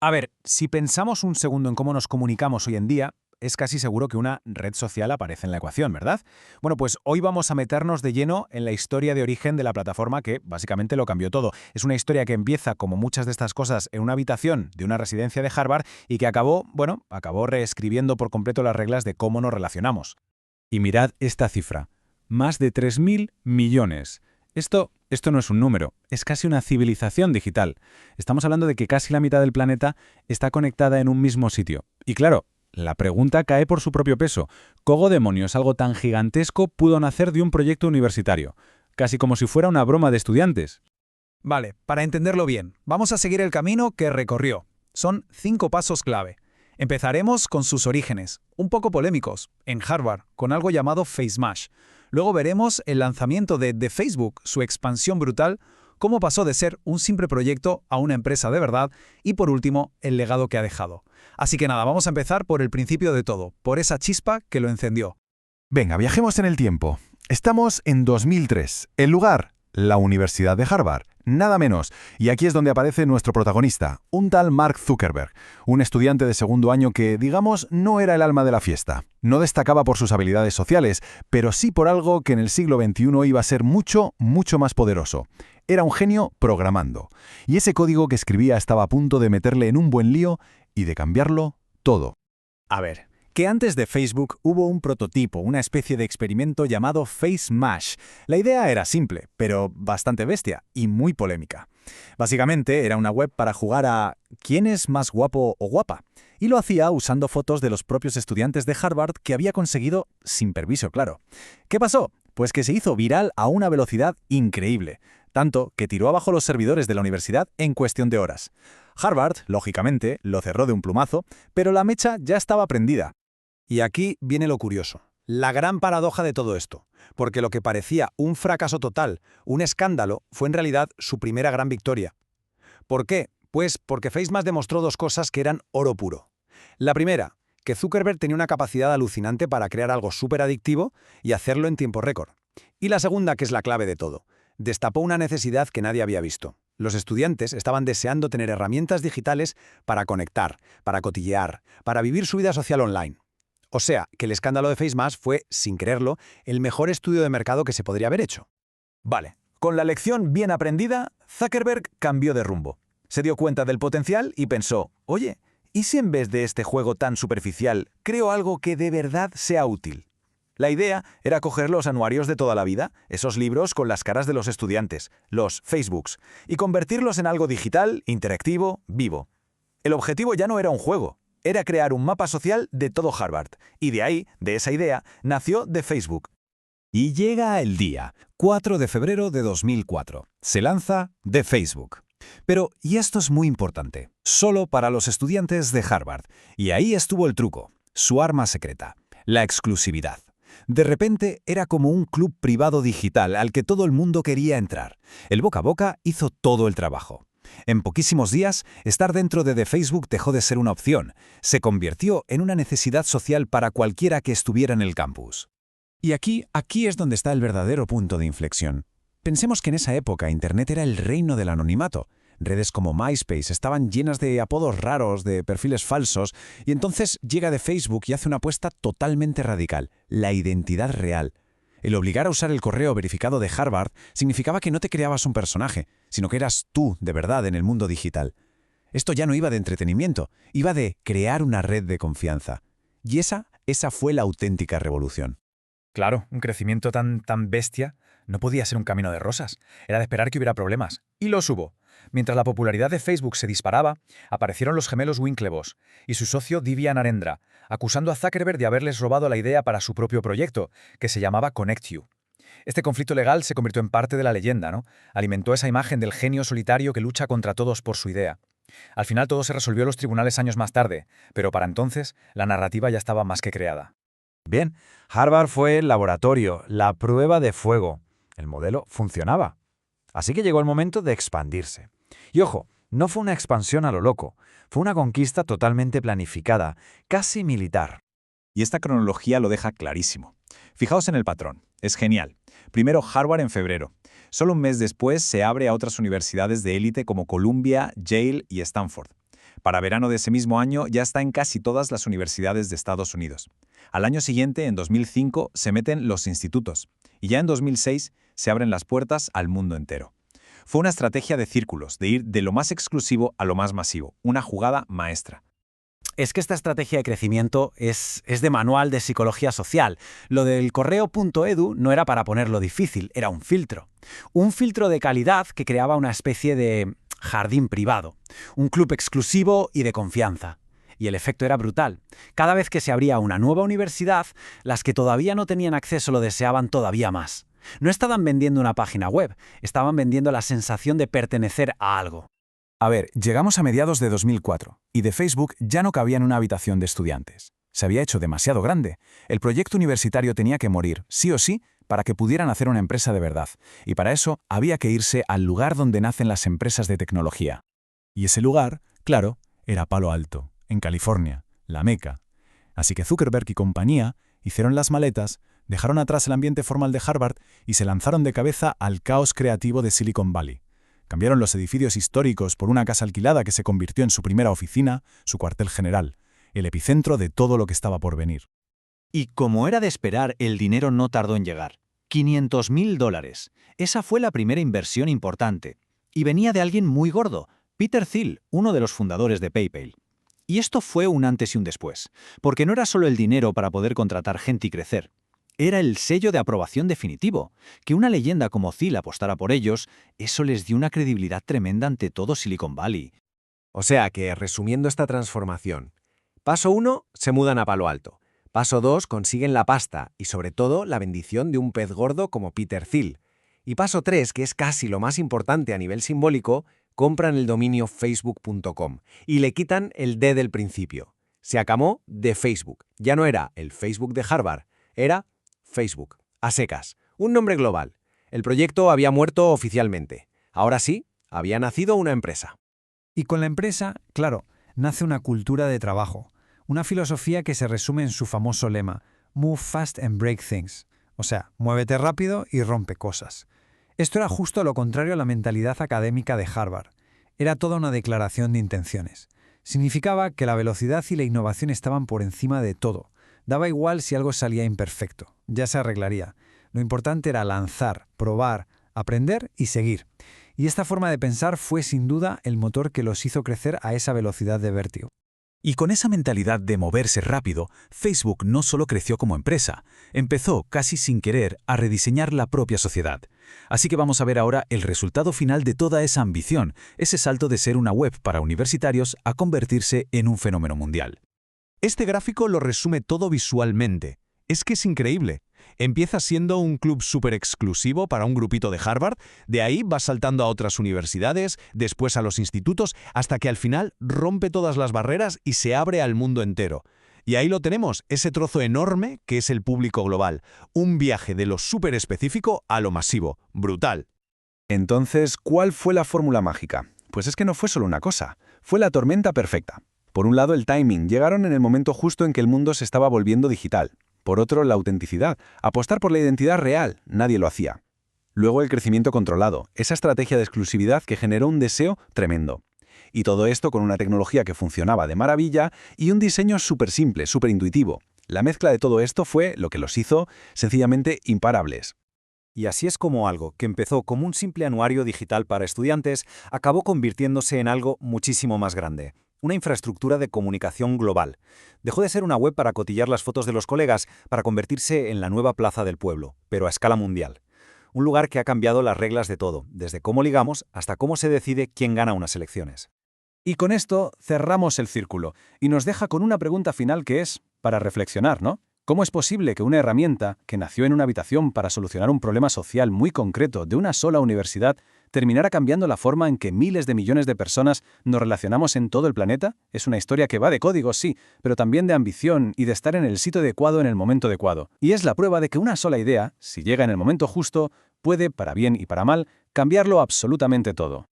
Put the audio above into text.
A ver, si pensamos un segundo en cómo nos comunicamos hoy en día, es casi seguro que una red social aparece en la ecuación, ¿verdad? Bueno, pues hoy vamos a meternos de lleno en la historia de origen de la plataforma que básicamente lo cambió todo. Es una historia que empieza, como muchas de estas cosas, en una habitación de una residencia de Harvard y que acabó reescribiendo por completo las reglas de cómo nos relacionamos. Y mirad esta cifra. Más de 3.000 millones. Esto no es un número, es casi una civilización digital. Estamos hablando de que casi la mitad del planeta está conectada en un mismo sitio. Y claro, la pregunta cae por su propio peso. ¿Cómo demonios algo tan gigantesco pudo nacer de un proyecto universitario? Casi como si fuera una broma de estudiantes. Vale, para entenderlo bien, vamos a seguir el camino que recorrió. Son 5 pasos clave. Empezaremos con sus orígenes, un poco polémicos, en Harvard, con algo llamado FaceMash. Luego veremos el lanzamiento de Facebook, su expansión brutal, cómo pasó de ser un simple proyecto a una empresa de verdad y por último, el legado que ha dejado. Así que nada, vamos a empezar por el principio de todo, por esa chispa que lo encendió. Venga, viajemos en el tiempo. Estamos en 2003. El lugar, la Universidad de Harvard. Nada menos. Y aquí es donde aparece nuestro protagonista, un tal Mark Zuckerberg, un estudiante de segundo año que, digamos, no era el alma de la fiesta. No destacaba por sus habilidades sociales, pero sí por algo que en el siglo XXI iba a ser mucho, mucho más poderoso. Era un genio programando. Y ese código que escribía estaba a punto de meterle en un buen lío y de cambiarlo todo. A ver, que antes de Facebook hubo un prototipo, una especie de experimento llamado FaceMash. La idea era simple, pero bastante bestia y muy polémica. Básicamente era una web para jugar a ¿quién es más guapo o guapa? Y lo hacía usando fotos de los propios estudiantes de Harvard que había conseguido sin permiso, claro. ¿Qué pasó? Pues que se hizo viral a una velocidad increíble, tanto que tiró abajo los servidores de la universidad en cuestión de horas. Harvard, lógicamente, lo cerró de un plumazo, pero la mecha ya estaba prendida. Y aquí viene lo curioso, la gran paradoja de todo esto, porque lo que parecía un fracaso total, un escándalo, fue en realidad su primera gran victoria. ¿Por qué? Pues porque FaceMash demostró dos cosas que eran oro puro. La primera, que Zuckerberg tenía una capacidad alucinante para crear algo súper adictivo y hacerlo en tiempo récord. Y la segunda, que es la clave de todo, destapó una necesidad que nadie había visto. Los estudiantes estaban deseando tener herramientas digitales para conectar, para cotillear, para vivir su vida social online. O sea, que el escándalo de FaceMash fue, sin creerlo, el mejor estudio de mercado que se podría haber hecho. Vale, con la lección bien aprendida, Zuckerberg cambió de rumbo. Se dio cuenta del potencial y pensó, oye, ¿y si en vez de este juego tan superficial, creo algo que de verdad sea útil? La idea era coger los anuarios de toda la vida, esos libros con las caras de los estudiantes, los Facebooks, y convertirlos en algo digital, interactivo, vivo. El objetivo ya no era un juego. Era crear un mapa social de todo Harvard, y de ahí, de esa idea, nació The Facebook. Y llega el día, 4 de febrero de 2004. Se lanza The Facebook. Pero, y esto es muy importante, solo para los estudiantes de Harvard. Y ahí estuvo el truco, su arma secreta, la exclusividad. De repente era como un club privado digital al que todo el mundo quería entrar. El boca a boca hizo todo el trabajo. En poquísimos días, estar dentro de The Facebook dejó de ser una opción. Se convirtió en una necesidad social para cualquiera que estuviera en el campus. Y aquí es donde está el verdadero punto de inflexión. Pensemos que en esa época Internet era el reino del anonimato. Redes como MySpace estaban llenas de apodos raros, de perfiles falsos, y entonces llega The Facebook y hace una apuesta totalmente radical, la identidad real. El obligar a usar el correo verificado de Harvard significaba que no te creabas un personaje, sino que eras tú de verdad en el mundo digital. Esto ya no iba de entretenimiento, iba de crear una red de confianza. Y esa fue la auténtica revolución. Claro, un crecimiento tan bestia no podía ser un camino de rosas. Era de esperar que hubiera problemas. Y los hubo. Mientras la popularidad de Facebook se disparaba, aparecieron los gemelos Winklevoss y su socio Divya Narendra, acusando a Zuckerberg de haberles robado la idea para su propio proyecto, que se llamaba Connect You. Este conflicto legal se convirtió en parte de la leyenda, ¿no? Alimentó esa imagen del genio solitario que lucha contra todos por su idea. Al final todo se resolvió en los tribunales años más tarde, pero para entonces la narrativa ya estaba más que creada. Bien, Harvard fue el laboratorio, la prueba de fuego. El modelo funcionaba. Así que llegó el momento de expandirse. Y ojo, no fue una expansión a lo loco, fue una conquista totalmente planificada, casi militar. Y esta cronología lo deja clarísimo. Fijaos en el patrón, es genial. Primero Harvard en febrero. Solo un mes después se abre a otras universidades de élite como Columbia, Yale y Stanford. Para verano de ese mismo año ya está en casi todas las universidades de Estados Unidos. Al año siguiente, en 2005, se meten los institutos. Y ya en 2006 se abren las puertas al mundo entero. Fue una estrategia de círculos, de ir de lo más exclusivo a lo más masivo. Una jugada maestra. Es que esta estrategia de crecimiento es de manual de psicología social. Lo del correo.edu no era para ponerlo difícil, era un filtro. Un filtro de calidad que creaba una especie de jardín privado, un club exclusivo y de confianza. Y el efecto era brutal. Cada vez que se abría una nueva universidad, las que todavía no tenían acceso lo deseaban todavía más. No estaban vendiendo una página web, estaban vendiendo la sensación de pertenecer a algo. A ver, llegamos a mediados de 2004 y de Facebook ya no cabía en una habitación de estudiantes. Se había hecho demasiado grande. El proyecto universitario tenía que morir, sí o sí, para que pudieran hacer una empresa de verdad. Y para eso había que irse al lugar donde nacen las empresas de tecnología. Y ese lugar, claro, era Palo Alto, en California, la Meca. Así que Zuckerberg y compañía hicieron las maletas, dejaron atrás el ambiente formal de Harvard y se lanzaron de cabeza al caos creativo de Silicon Valley. Cambiaron los edificios históricos por una casa alquilada que se convirtió en su primera oficina, su cuartel general, el epicentro de todo lo que estaba por venir. Y como era de esperar, el dinero no tardó en llegar. $500.000. Esa fue la primera inversión importante. Y venía de alguien muy gordo, Peter Thiel, uno de los fundadores de PayPal. Y esto fue un antes y un después, porque no era solo el dinero para poder contratar gente y crecer. Era el sello de aprobación definitivo. Que una leyenda como Thiel apostara por ellos, eso les dio una credibilidad tremenda ante todo Silicon Valley. O sea que, resumiendo esta transformación, paso 1, se mudan a Palo Alto. Paso 2, consiguen la pasta y sobre todo la bendición de un pez gordo como Peter Thiel. Y paso 3, que es casi lo más importante a nivel simbólico, compran el dominio facebook.com y le quitan el D del principio. Se acabó de Facebook. Ya no era el Facebook de Harvard, era Facebook, a secas, un nombre global. El proyecto había muerto oficialmente. Ahora sí, había nacido una empresa. Y con la empresa, claro, nace una cultura de trabajo, una filosofía que se resume en su famoso lema, Move fast and break things. O sea, muévete rápido y rompe cosas. Esto era justo lo contrario a la mentalidad académica de Harvard. Era toda una declaración de intenciones. Significaba que la velocidad y la innovación estaban por encima de todo. Daba igual si algo salía imperfecto, ya se arreglaría. Lo importante era lanzar, probar, aprender y seguir. Y esta forma de pensar fue sin duda el motor que los hizo crecer a esa velocidad de vértigo. Y con esa mentalidad de moverse rápido, Facebook no solo creció como empresa, empezó casi sin querer a rediseñar la propia sociedad. Así que vamos a ver ahora el resultado final de toda esa ambición, ese salto de ser una web para universitarios a convertirse en un fenómeno mundial. Este gráfico lo resume todo visualmente. Es que es increíble. Empieza siendo un club súper exclusivo para un grupito de Harvard, de ahí va saltando a otras universidades, después a los institutos, hasta que al final rompe todas las barreras y se abre al mundo entero. Y ahí lo tenemos, ese trozo enorme que es el público global. Un viaje de lo súper específico a lo masivo. Brutal. Entonces, ¿cuál fue la fórmula mágica? Pues es que no fue solo una cosa, fue la tormenta perfecta. Por un lado, el timing. Llegaron en el momento justo en que el mundo se estaba volviendo digital. Por otro, la autenticidad. Apostar por la identidad real. Nadie lo hacía. Luego, el crecimiento controlado. Esa estrategia de exclusividad que generó un deseo tremendo. Y todo esto con una tecnología que funcionaba de maravilla y un diseño súper simple, súper intuitivo. La mezcla de todo esto fue lo que los hizo sencillamente imparables. Y así es como algo que empezó como un simple anuario digital para estudiantes acabó convirtiéndose en algo muchísimo más grande. Una infraestructura de comunicación global. Dejó de ser una web para cotillar las fotos de los colegas para convertirse en la nueva plaza del pueblo, pero a escala mundial. Un lugar que ha cambiado las reglas de todo, desde cómo ligamos hasta cómo se decide quién gana unas elecciones. Y con esto cerramos el círculo y nos deja con una pregunta final que es para reflexionar, ¿no? ¿Cómo es posible que una herramienta que nació en una habitación para solucionar un problema social muy concreto de una sola universidad terminara cambiando la forma en que miles de millones de personas nos relacionamos en todo el planeta? Es una historia que va de códigos, sí, pero también de ambición y de estar en el sitio adecuado en el momento adecuado. Y es la prueba de que una sola idea, si llega en el momento justo, puede, para bien y para mal, cambiarlo absolutamente todo.